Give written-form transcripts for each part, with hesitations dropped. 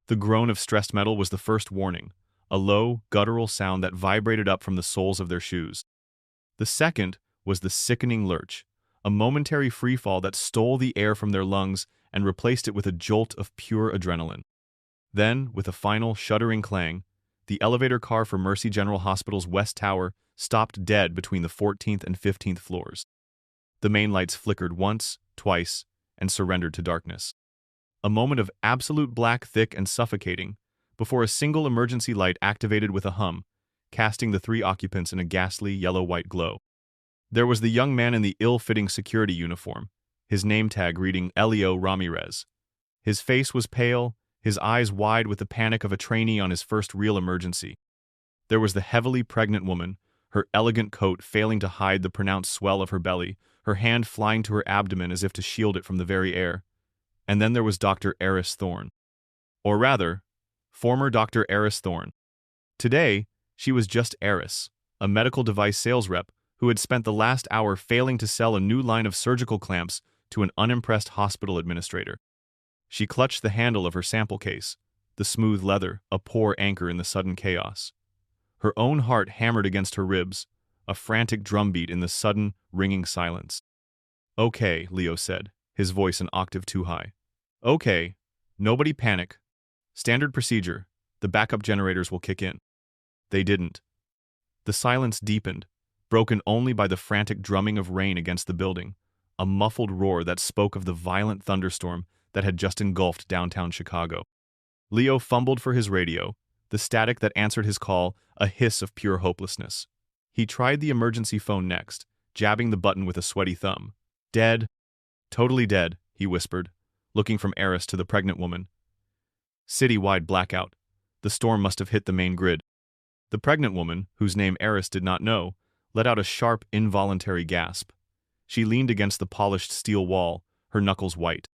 The groan of stressed metal was the first warning, a low, guttural sound that vibrated up from the soles of their shoes. The second was the sickening lurch, a momentary freefall that stole the air from their lungs and replaced it with a jolt of pure adrenaline. Then, with a final, shuddering clang, the elevator car for Mercy General Hospital's West Tower stopped dead between the 14th and 15th floors. The main lights flickered once, twice, and surrendered to darkness. A moment of absolute black, thick, and suffocating, before a single emergency light activated with a hum, casting the three occupants in a ghastly yellow-white glow. There was the young man in the ill-fitting security uniform, his name tag reading Elio Ramirez. His face was pale, his eyes wide with the panic of a trainee on his first real emergency. There was the heavily pregnant woman, her elegant coat failing to hide the pronounced swell of her belly, her hand flying to her abdomen as if to shield it from the very air. And then there was Dr. Eris Thorne. Or rather, former Dr. Eris Thorne. Today, she was just Eris, a medical device sales rep who had spent the last hour failing to sell a new line of surgical clamps to an unimpressed hospital administrator. She clutched the handle of her sample case, the smooth leather, a poor anchor in the sudden chaos. Her own heart hammered against her ribs, a frantic drumbeat in the sudden, ringing silence. "Okay," Leo said, his voice an octave too high. "Okay, nobody panic. Standard procedure, the backup generators will kick in." They didn't. The silence deepened, broken only by the frantic drumming of rain against the building, a muffled roar that spoke of the violent thunderstorm that had just engulfed downtown Chicago. Leo fumbled for his radio, the static that answered his call a hiss of pure hopelessness. He tried the emergency phone next, jabbing the button with a sweaty thumb. "Dead. Totally dead," he whispered, looking from Eris to the pregnant woman. City-wide blackout. The storm must have hit the main grid. The pregnant woman, whose name Eris did not know, let out a sharp, involuntary gasp. She leaned against the polished steel wall, her knuckles white.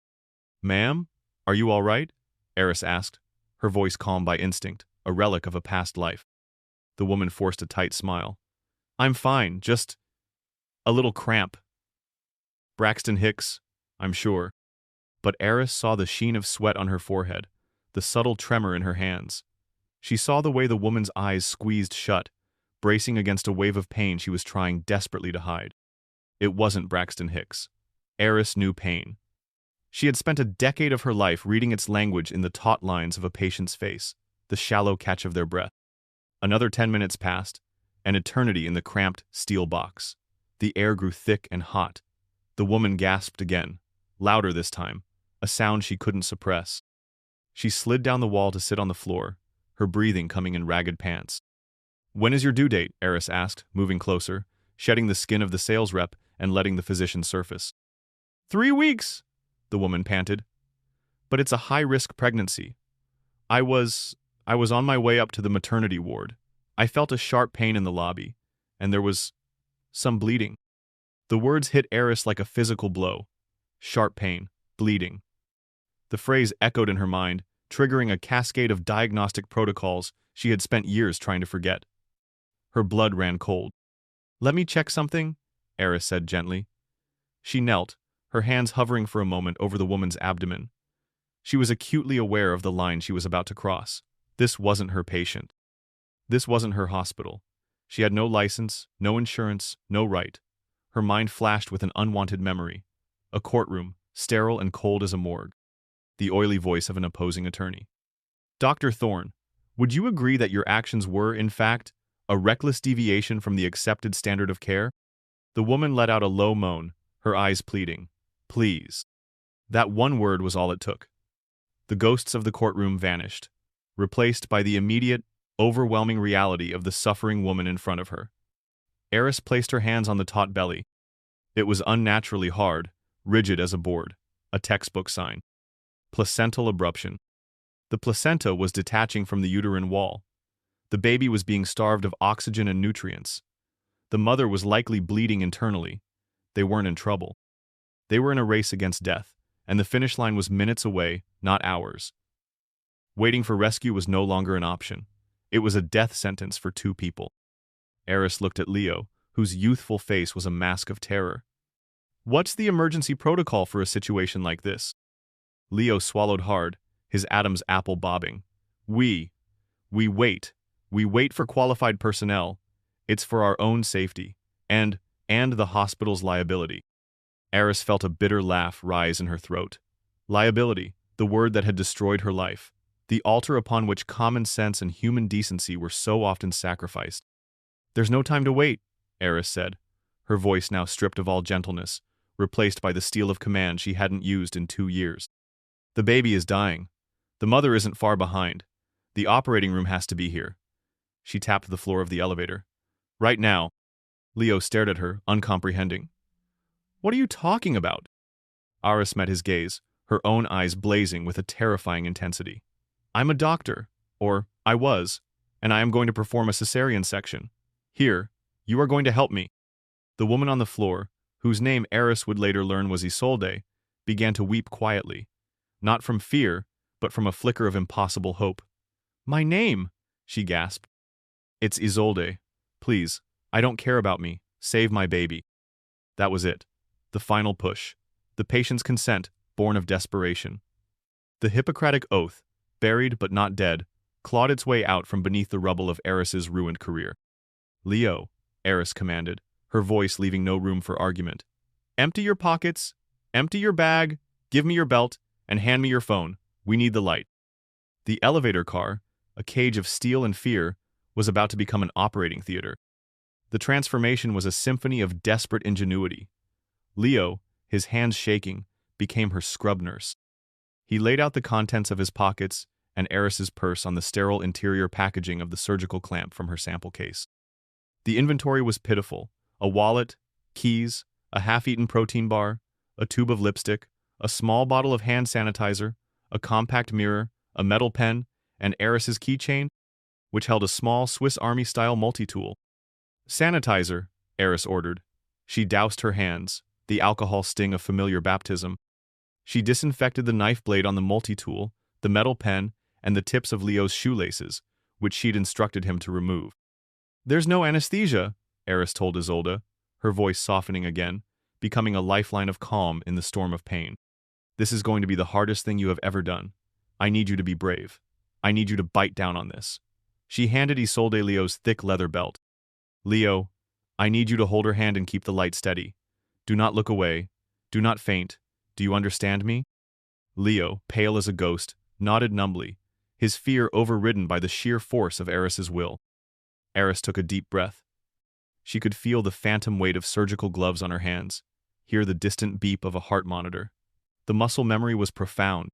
"Ma'am, are you all right?" Eris asked, her voice calm by instinct, a relic of a past life. The woman forced a tight smile. "I'm fine, just a little cramp. Braxton Hicks, I'm sure." But Eris saw the sheen of sweat on her forehead, the subtle tremor in her hands. She saw the way the woman's eyes squeezed shut, bracing against a wave of pain she was trying desperately to hide. It wasn't Braxton Hicks. Eris knew pain. She had spent a decade of her life reading its language in the taut lines of a patient's face, the shallow catch of their breath. Another 10 minutes passed, an eternity in the cramped steel box. The air grew thick and hot. The woman gasped again, louder this time, a sound she couldn't suppress. She slid down the wall to sit on the floor, her breathing coming in ragged pants. "When is your due date?" Eris asked, moving closer, shedding the skin of the sales rep and letting the physician surface. 3 weeks, the woman panted. "But it's a high-risk pregnancy. I was on my way up to the maternity ward. I felt a sharp pain in the lobby, and there was some bleeding." The words hit Eris like a physical blow. Sharp pain, bleeding. The phrase echoed in her mind, triggering a cascade of diagnostic protocols she had spent years trying to forget. Her blood ran cold. "Let me check something," Eris said gently. She knelt, her hands hovering for a moment over the woman's abdomen. She was acutely aware of the line she was about to cross. This wasn't her patient. This wasn't her hospital. She had no license, no insurance, no right. Her mind flashed with an unwanted memory. A courtroom, sterile and cold as a morgue. The oily voice of an opposing attorney. "Dr. Thorne, would you agree that your actions were, in fact, a reckless deviation from the accepted standard of care?" The woman let out a low moan, her eyes pleading. "Please." That one word was all it took. The ghosts of the courtroom vanished, replaced by the immediate, overwhelming reality of the suffering woman in front of her. Eris placed her hands on the taut belly. It was unnaturally hard, rigid as a board, a textbook sign. Placental abruption. The placenta was detaching from the uterine wall. The baby was being starved of oxygen and nutrients. The mother was likely bleeding internally. They weren't in trouble. They were in a race against death, and the finish line was minutes away, not hours. Waiting for rescue was no longer an option. It was a death sentence for 2 people. Eris looked at Leo, whose youthful face was a mask of terror. "What's the emergency protocol for a situation like this?" Leo swallowed hard, his Adam's apple bobbing. We wait. We wait for qualified personnel. It's for our own safety. And the hospital's liability. Eris felt a bitter laugh rise in her throat. Liability, the word that had destroyed her life. The altar upon which common sense and human decency were so often sacrificed. "There's no time to wait," Eris said, her voice now stripped of all gentleness, replaced by the steel of command she hadn't used in 2 years. "The baby is dying. The mother isn't far behind. The operating room has to be here." She tapped the floor of the elevator. "Right now." Leo stared at her, uncomprehending. "What are you talking about?" Aris met his gaze, her own eyes blazing with a terrifying intensity. "I'm a doctor, or I was, and I am going to perform a cesarean section. Here, you are going to help me." The woman on the floor, whose name Eris would later learn was Isolde, began to weep quietly, not from fear, but from a flicker of impossible hope. "My name!" she gasped. "It's Isolde. Please, I don't care about me. Save my baby." That was it. The final push. The patient's consent, born of desperation. The Hippocratic oath, buried but not dead, clawed its way out from beneath the rubble of Eris's ruined career. "Leo," Eris commanded, her voice leaving no room for argument. "Empty your pockets, empty your bag, give me your belt, and hand me your phone. We need the light." The elevator car, a cage of steel and fear, was about to become an operating theater. The transformation was a symphony of desperate ingenuity. Leo, his hands shaking, became her scrub nurse. He laid out the contents of his pockets and Eris's purse on the sterile interior packaging of the surgical clamp from her sample case. The inventory was pitiful: a wallet, keys, a half-eaten protein bar, a tube of lipstick, a small bottle of hand sanitizer, a compact mirror, a metal pen, and Eris's keychain, which held a small Swiss Army-style multi-tool. "Sanitizer," Eris ordered. She doused her hands, the alcohol sting of familiar baptism. She disinfected the knife blade on the multi-tool, the metal pen, and the tips of Leo's shoelaces, which she'd instructed him to remove. "There's no anesthesia," Eris told Isolde, her voice softening again, becoming a lifeline of calm in the storm of pain. "This is going to be the hardest thing you have ever done. I need you to be brave. I need you to bite down on this." She handed Isolde Leo's thick leather belt. "Leo, I need you to hold her hand and keep the light steady. Do not look away. Do not faint. Do you understand me?" Leo, pale as a ghost, nodded numbly, his fear overridden by the sheer force of Eris's will. Eris took a deep breath. She could feel the phantom weight of surgical gloves on her hands, hear the distant beep of a heart monitor. The muscle memory was profound.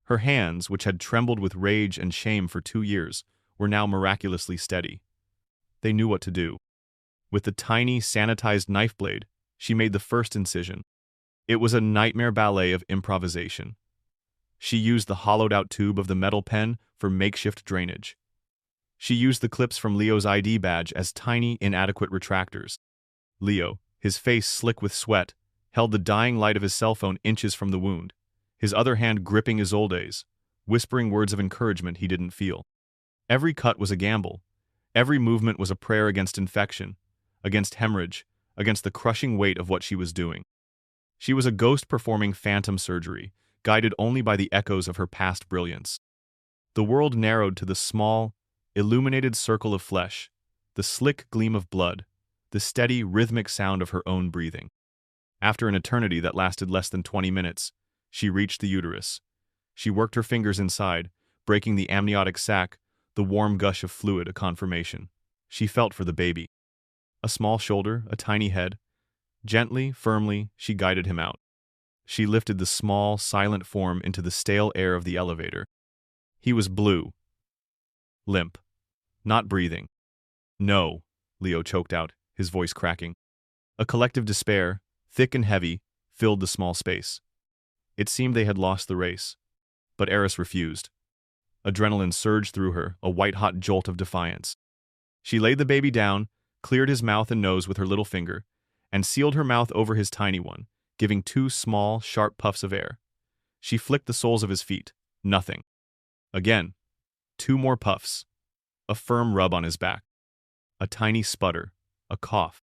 Her hands, which had trembled with rage and shame for 2 years, were now miraculously steady. They knew what to do. With the tiny, sanitized knife blade, she made the first incision. It was a nightmare ballet of improvisation. She used the hollowed-out tube of the metal pen for makeshift drainage. She used the clips from Leo's ID badge as tiny, inadequate retractors. Leo, his face slick with sweat, held the dying light of his cell phone inches from the wound, his other hand gripping Isolde's, whispering words of encouragement he didn't feel. Every cut was a gamble. Every movement was a prayer against infection, against hemorrhage, against the crushing weight of what she was doing. She was a ghost performing phantom surgery, guided only by the echoes of her past brilliance. The world narrowed to the small, illuminated circle of flesh, the slick gleam of blood, the steady, rhythmic sound of her own breathing. After an eternity that lasted less than 20 minutes, she reached the uterus. She worked her fingers inside, breaking the amniotic sac, the warm gush of fluid a confirmation. She felt for the baby. A small shoulder, a tiny head. Gently, firmly, she guided him out. She lifted the small, silent form into the stale air of the elevator. He was blue. Limp. Not breathing. "No," Leo choked out, his voice cracking. A collective despair, thick and heavy, filled the small space. It seemed they had lost the race. But Eris refused. Adrenaline surged through her, a white-hot jolt of defiance. She laid the baby down, cleared his mouth and nose with her little finger, and sealed her mouth over his tiny one, giving 2 small, sharp puffs of air. She flicked the soles of his feet. Nothing. Again. 2 more puffs. A firm rub on his back. A tiny sputter. A cough.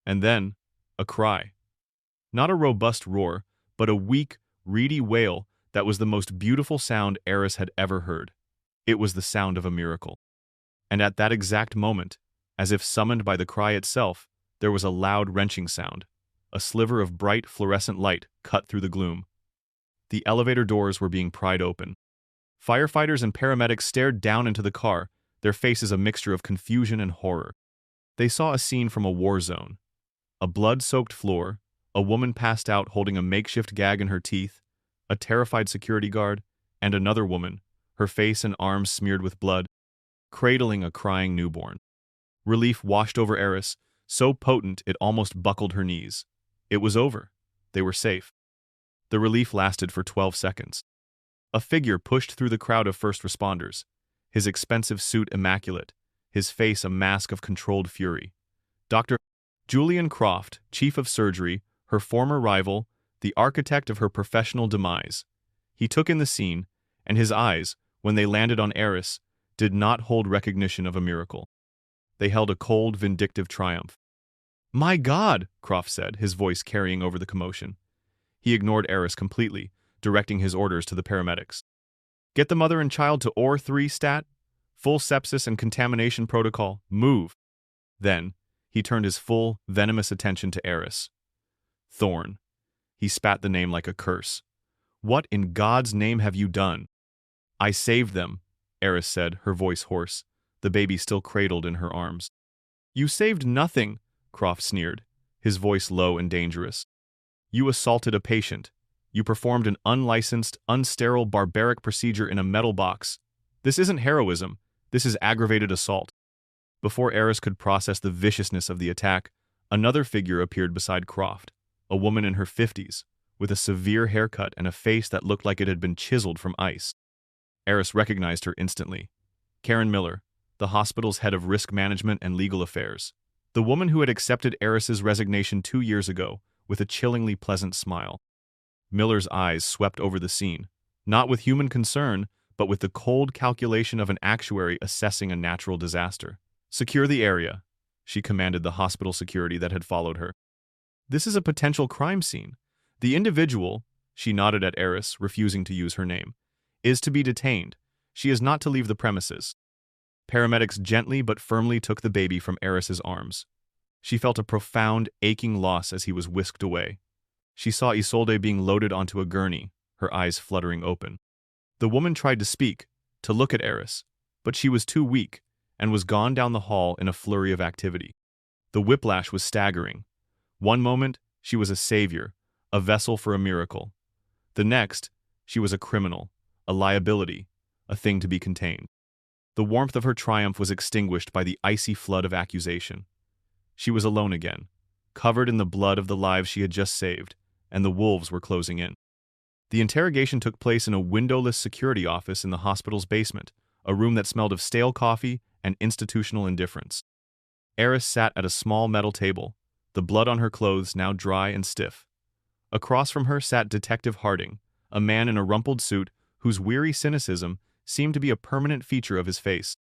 And then, a cry. Not a robust roar, but a weak, reedy wail that was the most beautiful sound Eris had ever heard. It was the sound of a miracle. And at that exact moment, as if summoned by the cry itself, there was a loud wrenching sound. A sliver of bright fluorescent light cut through the gloom. The elevator doors were being pried open. Firefighters and paramedics stared down into the car, their faces a mixture of confusion and horror. They saw a scene from a war zone. A blood-soaked floor, a woman passed out holding a makeshift gag in her teeth, a terrified security guard, and another woman, her face and arms smeared with blood, cradling a crying newborn. Relief washed over Eris, so potent it almost buckled her knees. It was over. They were safe. The relief lasted for 12 seconds. A figure pushed through the crowd of first responders, his expensive suit immaculate, his face a mask of controlled fury. Dr. Julian Croft, chief of surgery, her former rival, the architect of her professional demise. He took in the scene, and his eyes, when they landed on Eris, did not hold recognition of a miracle. They held a cold, vindictive triumph. "My God," Croft said, his voice carrying over the commotion. He ignored Eris completely, directing his orders to the paramedics. "Get the mother and child to OR 3 stat. Full sepsis and contamination protocol. Move." Then, he turned his full, venomous attention to Eris. "Thorn." He spat the name like a curse. "What in God's name have you done?" "I saved them," Eris said, her voice hoarse, the baby still cradled in her arms. "You saved nothing," Croft sneered, his voice low and dangerous. "You assaulted a patient. You performed an unlicensed, unsterile, barbaric procedure in a metal box. This isn't heroism. This is aggravated assault." Before Eris could process the viciousness of the attack, another figure appeared beside Croft, a woman in her 50s, with a severe haircut and a face that looked like it had been chiseled from ice. Eris recognized her instantly. Karen Miller, the hospital's head of risk management and legal affairs. The woman who had accepted Eris's resignation 2 years ago, with a chillingly pleasant smile. Miller's eyes swept over the scene, not with human concern, but with the cold calculation of an actuary assessing a natural disaster. "Secure the area," she commanded the hospital security that had followed her. "This is a potential crime scene. The individual," she nodded at Eris, refusing to use her name, "is to be detained. She is not to leave the premises." Paramedics gently but firmly took the baby from Eris's arms. She felt a profound, aching loss as he was whisked away. She saw Isolde being loaded onto a gurney, her eyes fluttering open. The woman tried to speak, to look at Eris, but she was too weak, and was gone down the hall in a flurry of activity. The whiplash was staggering. One moment, she was a savior, a vessel for a miracle. The next, she was a criminal, a liability, a thing to be contained. The warmth of her triumph was extinguished by the icy flood of accusation. She was alone again, covered in the blood of the lives she had just saved, and the wolves were closing in. The interrogation took place in a windowless security office in the hospital's basement, a room that smelled of stale coffee and institutional indifference. Eris sat at a small metal table, the blood on her clothes now dry and stiff. Across from her sat Detective Harding, a man in a rumpled suit whose weary cynicism seemed to be a permanent feature of his face.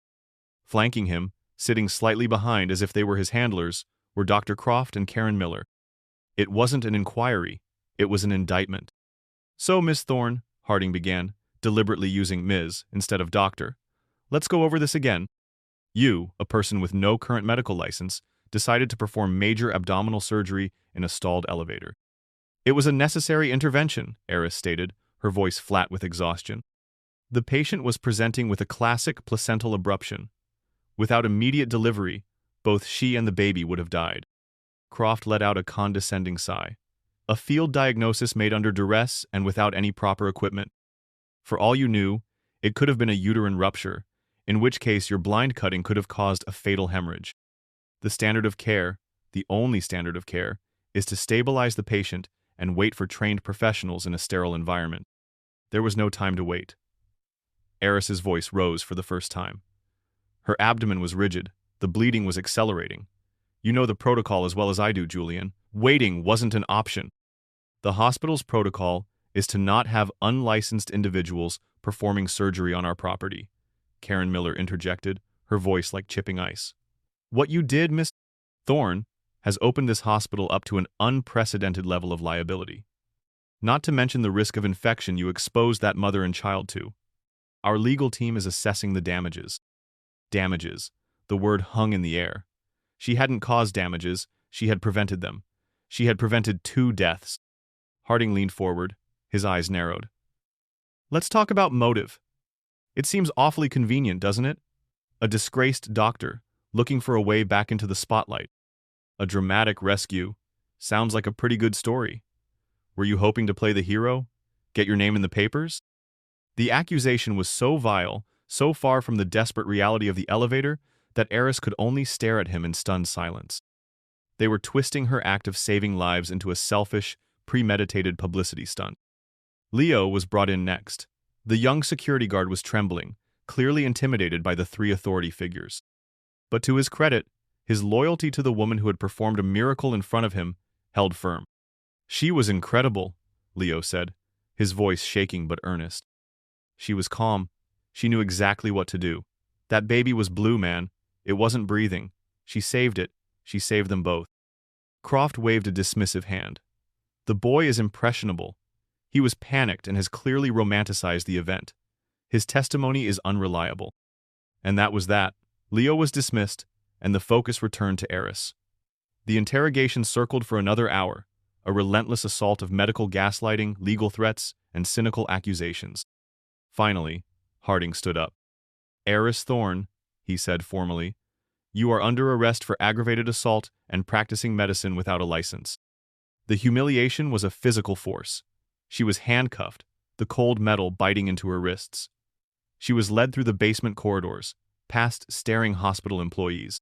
Flanking him, sitting slightly behind as if they were his handlers, were Dr. Croft and Karen Miller. It wasn't an inquiry, it was an indictment. "So, Miss Thorne," Harding began, deliberately using Ms. instead of Doctor, "let's go over this again. You, a person with no current medical license, decided to perform major abdominal surgery in a stalled elevator." "It was a necessary intervention," Eris stated, her voice flat with exhaustion. "The patient was presenting with a classic placental abruption. Without immediate delivery, both she and the baby would have died." Croft let out a condescending sigh. "A field diagnosis made under duress and without any proper equipment. For all you knew, it could have been a uterine rupture, in which case your blind cutting could have caused a fatal hemorrhage. The standard of care, the only standard of care, is to stabilize the patient and wait for trained professionals in a sterile environment. There was no time to wait." Eris's voice rose for the first time. Her abdomen was rigid, the bleeding was accelerating. "You know the protocol as well as I do, Julian. Waiting wasn't an option. The hospital's protocol is to not have unlicensed individuals performing surgery on our property," Karen Miller interjected, her voice like chipping ice. "What you did, Miss Thorne, has opened this hospital up to an unprecedented level of liability." Not to mention the risk of infection you expose that mother and child to. Our legal team is assessing the damages. Damages. The word hung in the air. She hadn't caused damages, she had prevented them. She had prevented 2 deaths. Harding leaned forward, his eyes narrowed. Let's talk about motive. It seems awfully convenient, doesn't it? A disgraced doctor, looking for a way back into the spotlight. A dramatic rescue. Sounds like a pretty good story. Were you hoping to play the hero? Get your name in the papers? The accusation was so vile, so far from the desperate reality of the elevator, that Eris could only stare at him in stunned silence. They were twisting her act of saving lives into a selfish, premeditated publicity stunt. Leo was brought in next. The young security guard was trembling, clearly intimidated by the 3 authority figures. But to his credit, his loyalty to the woman who had performed a miracle in front of him held firm. She was incredible, Leo said, his voice shaking but earnest. She was calm. She knew exactly what to do. That baby was blue, man. It wasn't breathing. She saved it. She saved them both. Croft waved a dismissive hand. The boy is impressionable. He was panicked and has clearly romanticized the event. His testimony is unreliable. And that was that. Leo was dismissed, and the focus returned to Eris. The interrogation circled for another hour, a relentless assault of medical gaslighting, legal threats, and cynical accusations. Finally, Harding stood up. Eris Thorne, he said formally, you are under arrest for aggravated assault and practicing medicine without a license. The humiliation was a physical force. She was handcuffed, the cold metal biting into her wrists. She was led through the basement corridors, past staring hospital employees.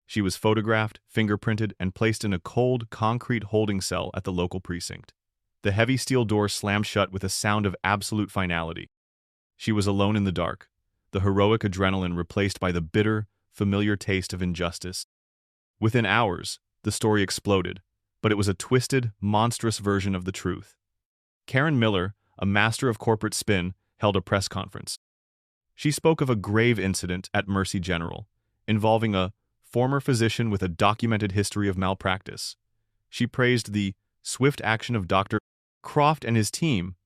She was photographed, fingerprinted, and placed in a cold, concrete holding cell at the local precinct. The heavy steel door slammed shut with a sound of absolute finality. She was alone in the dark, the heroic adrenaline replaced by the bitter, familiar taste of injustice. Within hours, the story exploded, but it was a twisted, monstrous version of the truth. Karen Miller, a master of corporate spin, held a press conference. She spoke of a grave incident at Mercy General, involving a former physician with a documented history of malpractice. She praised the swift action of Dr. Croft and his team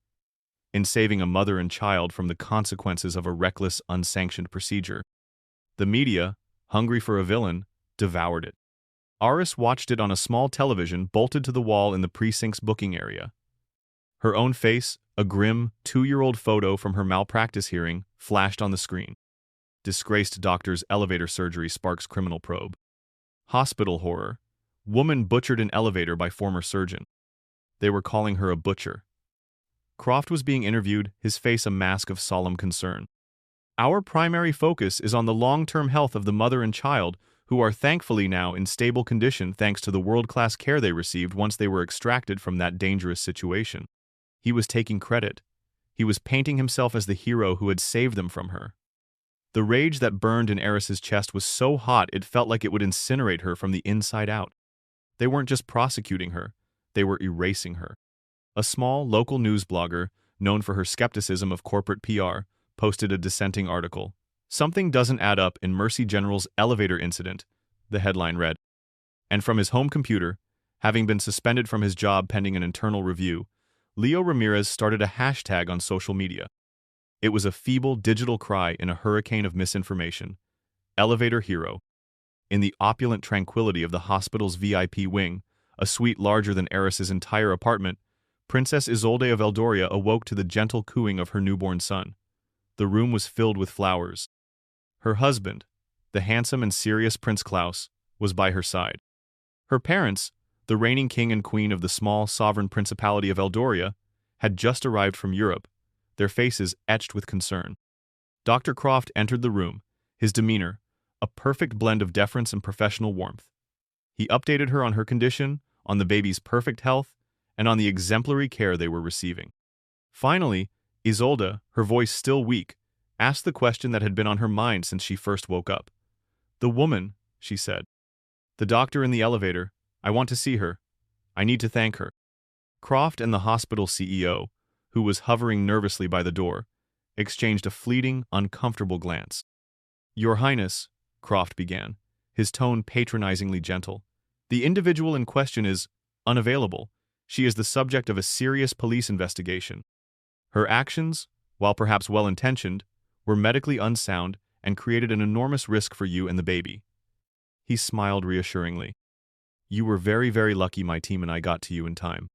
in saving a mother and child from the consequences of a reckless, unsanctioned procedure. The media, hungry for a villain, devoured it. Aris watched it on a small television bolted to the wall in the precinct's booking area. Her own face, a grim, 2-year-old photo from her malpractice hearing, flashed on the screen. Disgraced doctor's elevator surgery sparks criminal probe. Hospital horror. Woman butchered in elevator by former surgeon. They were calling her a butcher. Croft was being interviewed, his face a mask of solemn concern. Our primary focus is on the long-term health of the mother and child, who are thankfully now in stable condition thanks to the world-class care they received once they were extracted from that dangerous situation. He was taking credit. He was painting himself as the hero who had saved them from her. The rage that burned in Eris's chest was so hot it felt like it would incinerate her from the inside out. They weren't just prosecuting her, they were erasing her. A small, local news blogger, known for her skepticism of corporate PR, posted a dissenting article. Something doesn't add up in Mercy General's elevator incident, the headline read. And from his home computer, having been suspended from his job pending an internal review, Leo Ramirez started a hashtag on social media. It was a feeble digital cry in a hurricane of misinformation. Elevator hero. In the opulent tranquility of the hospital's VIP wing, a suite larger than Eris's entire apartment, Princess Isolde of Eldoria awoke to the gentle cooing of her newborn son. The room was filled with flowers. Her husband, the handsome and serious Prince Klaus, was by her side. Her parents, the reigning king and queen of the small sovereign principality of Eldoria, had just arrived from Europe, their faces etched with concern. Dr. Croft entered the room, his demeanor, a perfect blend of deference and professional warmth. He updated her on her condition, on the baby's perfect health, and on the exemplary care they were receiving. Finally, Isolde, her voice still weak, asked the question that had been on her mind since she first woke up. "The woman," she said. "The doctor in the elevator. I want to see her. I need to thank her." Croft and the hospital CEO, who was hovering nervously by the door, exchanged a fleeting, uncomfortable glance. "Your Highness," Croft began, his tone patronizingly gentle, "the individual in question is unavailable. She is the subject of a serious police investigation. Her actions, while perhaps well-intentioned, were medically unsound and created an enormous risk for you and the baby." He smiled reassuringly. "You were very, very lucky my team and I got to you in time."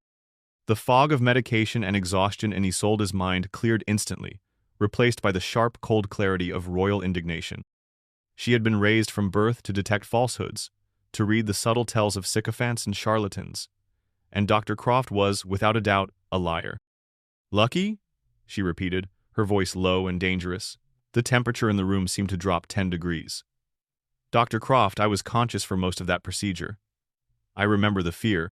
The fog of medication and exhaustion in Isolde's mind cleared instantly, replaced by the sharp, cold clarity of royal indignation. She had been raised from birth to detect falsehoods, to read the subtle tells of sycophants and charlatans, and Dr. Croft was, without a doubt, a liar. "Lucky?" she repeated, her voice low and dangerous. The temperature in the room seemed to drop 10 degrees. "Dr. Croft, I was conscious for most of that procedure. I remember the fear.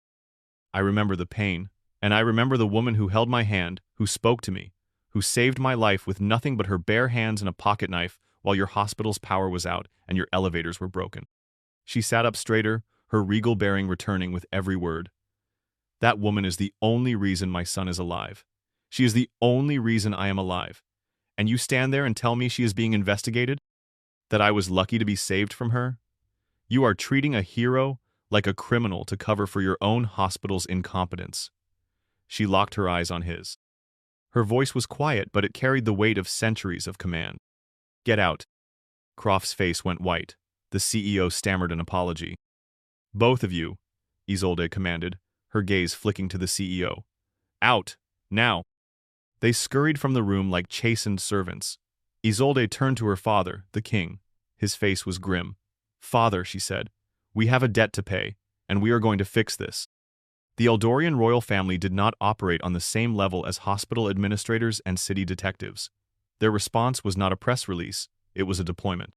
I remember the pain. And I remember the woman who held my hand, who spoke to me, who saved my life with nothing but her bare hands and a pocket knife while your hospital's power was out and your elevators were broken." She sat up straighter, her regal bearing returning with every word. "That woman is the only reason my son is alive. She is the only reason I am alive. And you stand there and tell me she is being investigated? That I was lucky to be saved from her? You are treating a hero like a criminal to cover for your own hospital's incompetence." She locked her eyes on his. Her voice was quiet, but it carried the weight of centuries of command. "Get out." Croft's face went white. The CEO stammered an apology. "Both of you," Isolde commanded, her gaze flicking to the CEO. "Out! Now!" They scurried from the room like chastened servants. Isolde turned to her father, the king. His face was grim. "Father," she said, "we have a debt to pay, and we are going to fix this." The Eldorian royal family did not operate on the same level as hospital administrators and city detectives. Their response was not a press release, it was a deployment.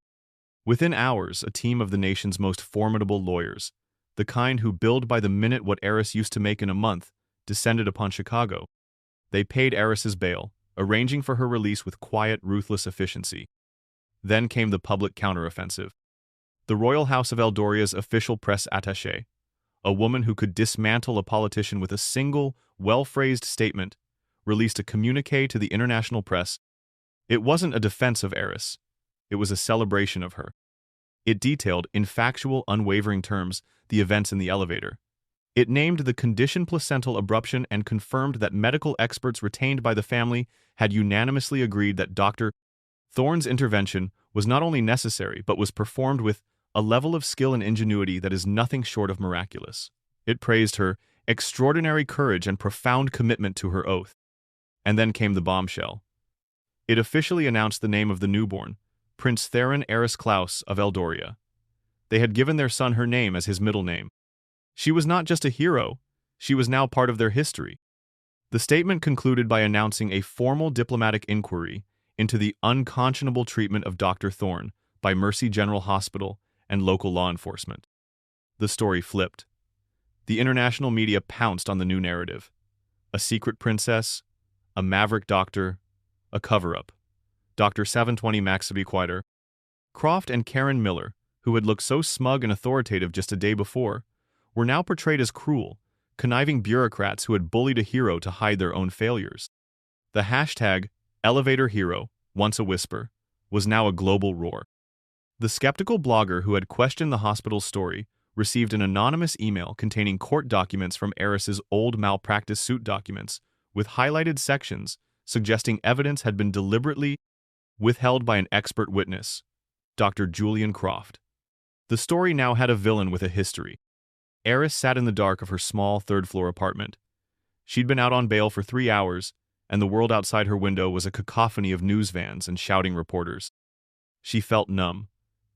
Within hours, a team of the nation's most formidable lawyers, the kind who billed by the minute what Eris used to make in a month, descended upon Chicago. They paid Eris's bail, arranging for her release with quiet, ruthless efficiency. Then came the public counteroffensive. The Royal House of Eldoria's official press attaché, a woman who could dismantle a politician with a single, well-phrased statement, released a communiqué to the international press. It wasn't a defense of Eris. It was a celebration of her. It detailed, in factual, unwavering terms, the events in the elevator. It named the condition placental abruption and confirmed that medical experts retained by the family had unanimously agreed that Dr. Thorne's intervention was not only necessary but was performed with a level of skill and ingenuity that is nothing short of miraculous. It praised her extraordinary courage and profound commitment to her oath. And then came the bombshell. It officially announced the name of the newborn, Prince Theren Klaus of Eldoria. They had given their son her name as his middle name. She was not just a hero, she was now part of their history. The statement concluded by announcing a formal diplomatic inquiry into the unconscionable treatment of Dr. Thorne by Mercy General Hospital and local law enforcement. The story flipped. The international media pounced on the new narrative. A secret princess, a maverick doctor, a cover-up. Dr. 720 Maxabequiter. Croft and Karen Miller, who had looked so smug and authoritative just a day before, were now portrayed as cruel, conniving bureaucrats who had bullied a hero to hide their own failures. The hashtag #ElevatorHero, once a whisper, was now a global roar. The skeptical blogger who had questioned the hospital's story received an anonymous email containing court documents from Eris's old malpractice suit documents, with highlighted sections suggesting evidence had been deliberately withheld by an expert witness, Dr. Julian Croft. The story now had a villain with a history. Eris sat in the dark of her small third-floor apartment. She'd been out on bail for 3 hours, and the world outside her window was a cacophony of news vans and shouting reporters. She felt numb,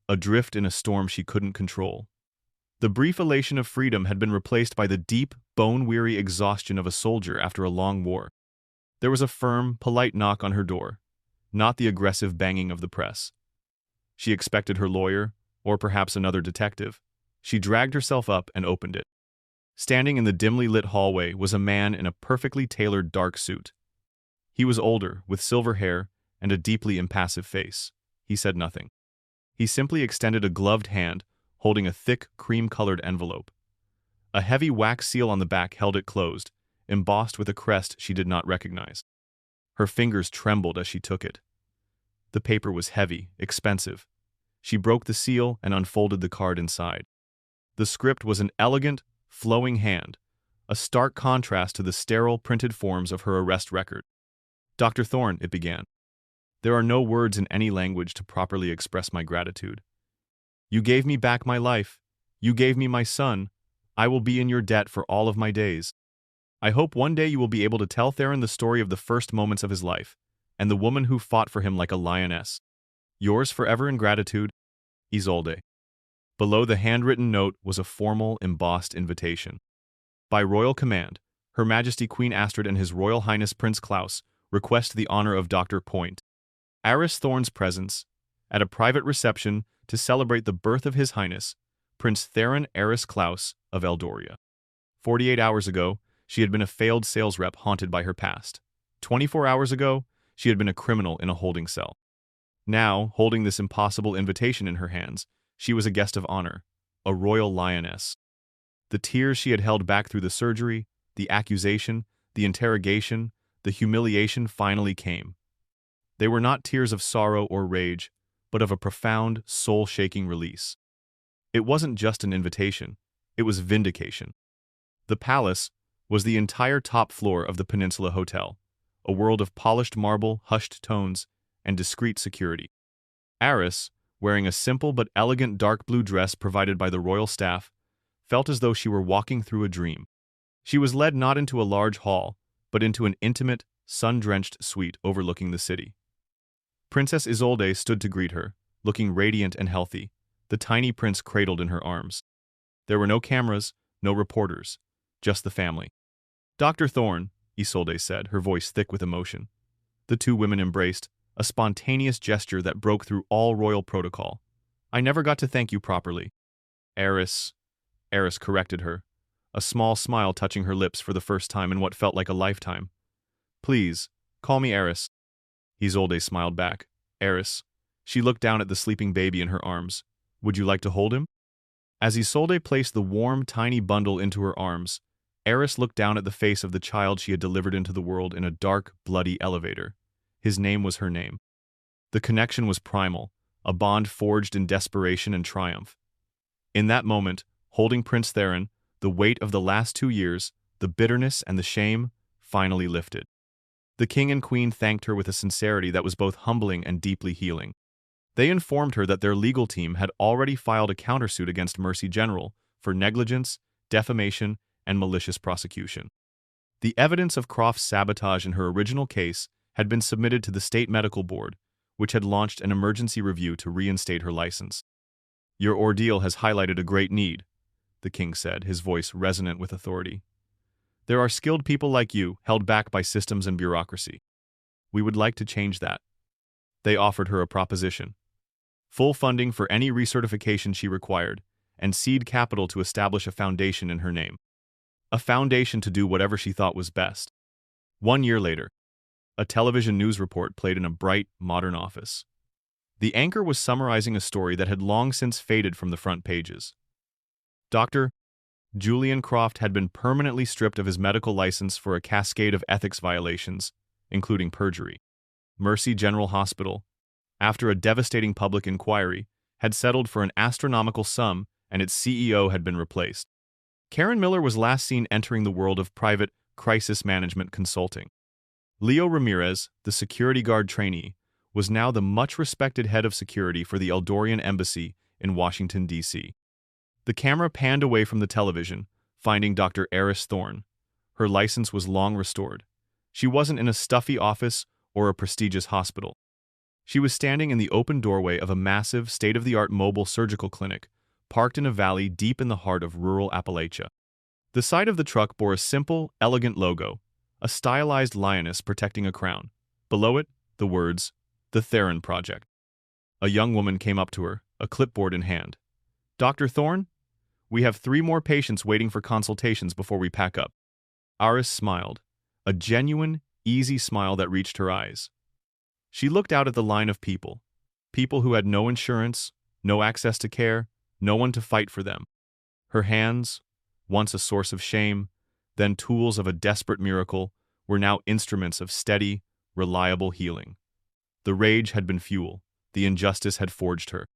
adrift in a storm she couldn't control. The brief elation of freedom had been replaced by the deep, bone-weary exhaustion of a soldier after a long war. There was a firm, polite knock on her door, not the aggressive banging of the press. She expected her lawyer, or perhaps another detective. She dragged herself up and opened it. Standing in the dimly lit hallway was a man in a perfectly tailored dark suit. He was older, with silver hair and a deeply impassive face. He said nothing. He simply extended a gloved hand, holding a thick, cream-colored envelope. A heavy wax seal on the back held it closed, embossed with a crest she did not recognize. Her fingers trembled as she took it. The paper was heavy, expensive. She broke the seal and unfolded the card inside. The script was an elegant, flowing hand, a stark contrast to the sterile printed forms of her arrest record. "Dr. Thorne," it began, "there are no words in any language to properly express my gratitude. You gave me back my life. You gave me my son. I will be in your debt for all of my days. I hope one day you will be able to tell Theren the story of the first moments of his life, and the woman who fought for him like a lioness. Yours forever in gratitude, Isolde." Below the handwritten note was a formal, embossed invitation. By royal command, Her Majesty Queen Astrid and His Royal Highness Prince Klaus request the honor of Dr. Point Aris Thorne's presence at a private reception to celebrate the birth of His Highness, Prince Theren Aris Klaus of Eldoria. 48 hours ago, she had been a failed sales rep haunted by her past. 24 hours ago, she had been a criminal in a holding cell. Now, holding this impossible invitation in her hands, she was a guest of honor, a royal lioness. The tears she had held back through the surgery, the accusation, the interrogation, the humiliation finally came. They were not tears of sorrow or rage, but of a profound, soul-shaking release. It wasn't just an invitation, it was vindication. The palace was the entire top floor of the Peninsula Hotel, a world of polished marble, hushed tones, and discreet security. Aris, wearing a simple but elegant dark blue dress provided by the royal staff, felt as though she were walking through a dream. She was led not into a large hall, but into an intimate, sun-drenched suite overlooking the city. Princess Isolde stood to greet her, looking radiant and healthy, the tiny prince cradled in her arms. There were no cameras, no reporters, just the family. "Dr. Thorne," Isolde said, her voice thick with emotion. The two women embraced, a spontaneous gesture that broke through all royal protocol. "I never got to thank you properly." Aris corrected her, a small smile touching her lips for the first time in what felt like a lifetime. "Please, call me Aris." Isolde smiled back. "Aris." She looked down at the sleeping baby in her arms. "Would you like to hold him?" As Isolde placed the warm, tiny bundle into her arms, Aris looked down at the face of the child she had delivered into the world in a dark, bloody elevator. His name was her name. The connection was primal, a bond forged in desperation and triumph. In that moment, holding Prince Theren, the weight of the last 2 years, the bitterness and the shame, finally lifted. The king and queen thanked her with a sincerity that was both humbling and deeply healing. They informed her that their legal team had already filed a countersuit against Mercy General for negligence, defamation, and malicious prosecution. The evidence of Croft's sabotage in her original case had been submitted to the State Medical Board, which had launched an emergency review to reinstate her license. "Your ordeal has highlighted a great need," the king said, his voice resonant with authority. "There are skilled people like you, held back by systems and bureaucracy. We would like to change that." They offered her a proposition: full funding for any recertification she required, and seed capital to establish a foundation in her name. A foundation to do whatever she thought was best. 1 year later, a television news report played in a bright, modern office. The anchor was summarizing a story that had long since faded from the front pages. Dr. Julian Croft had been permanently stripped of his medical license for a cascade of ethics violations, including perjury. Mercy General Hospital, after a devastating public inquiry, had settled for an astronomical sum, and its CEO had been replaced. Karen Miller was last seen entering the world of private crisis management consulting. Leo Ramirez, the security guard trainee, was now the much-respected head of security for the Eldorian Embassy in Washington, D.C. The camera panned away from the television, finding Dr. Aris Thorne. Her license was long restored. She wasn't in a stuffy office or a prestigious hospital. She was standing in the open doorway of a massive, state-of-the-art mobile surgical clinic, parked in a valley deep in the heart of rural Appalachia. The side of the truck bore a simple, elegant logo, a stylized lioness protecting a crown. Below it, the words, "The Theren Project." A young woman came up to her, a clipboard in hand. "Dr. Thorne? We have 3 more patients waiting for consultations before we pack up." Aris smiled, a genuine, easy smile that reached her eyes. She looked out at the line of people who had no insurance, no access to care, no one to fight for them. Her hands, once a source of shame, then tools of a desperate miracle, were now instruments of steady, reliable healing. The rage had been fuel, the injustice had forged her.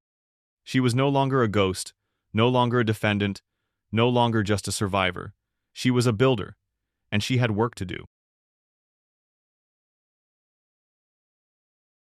She was no longer a ghost, no longer a defendant, no longer just a survivor. She was a builder, and she had work to do.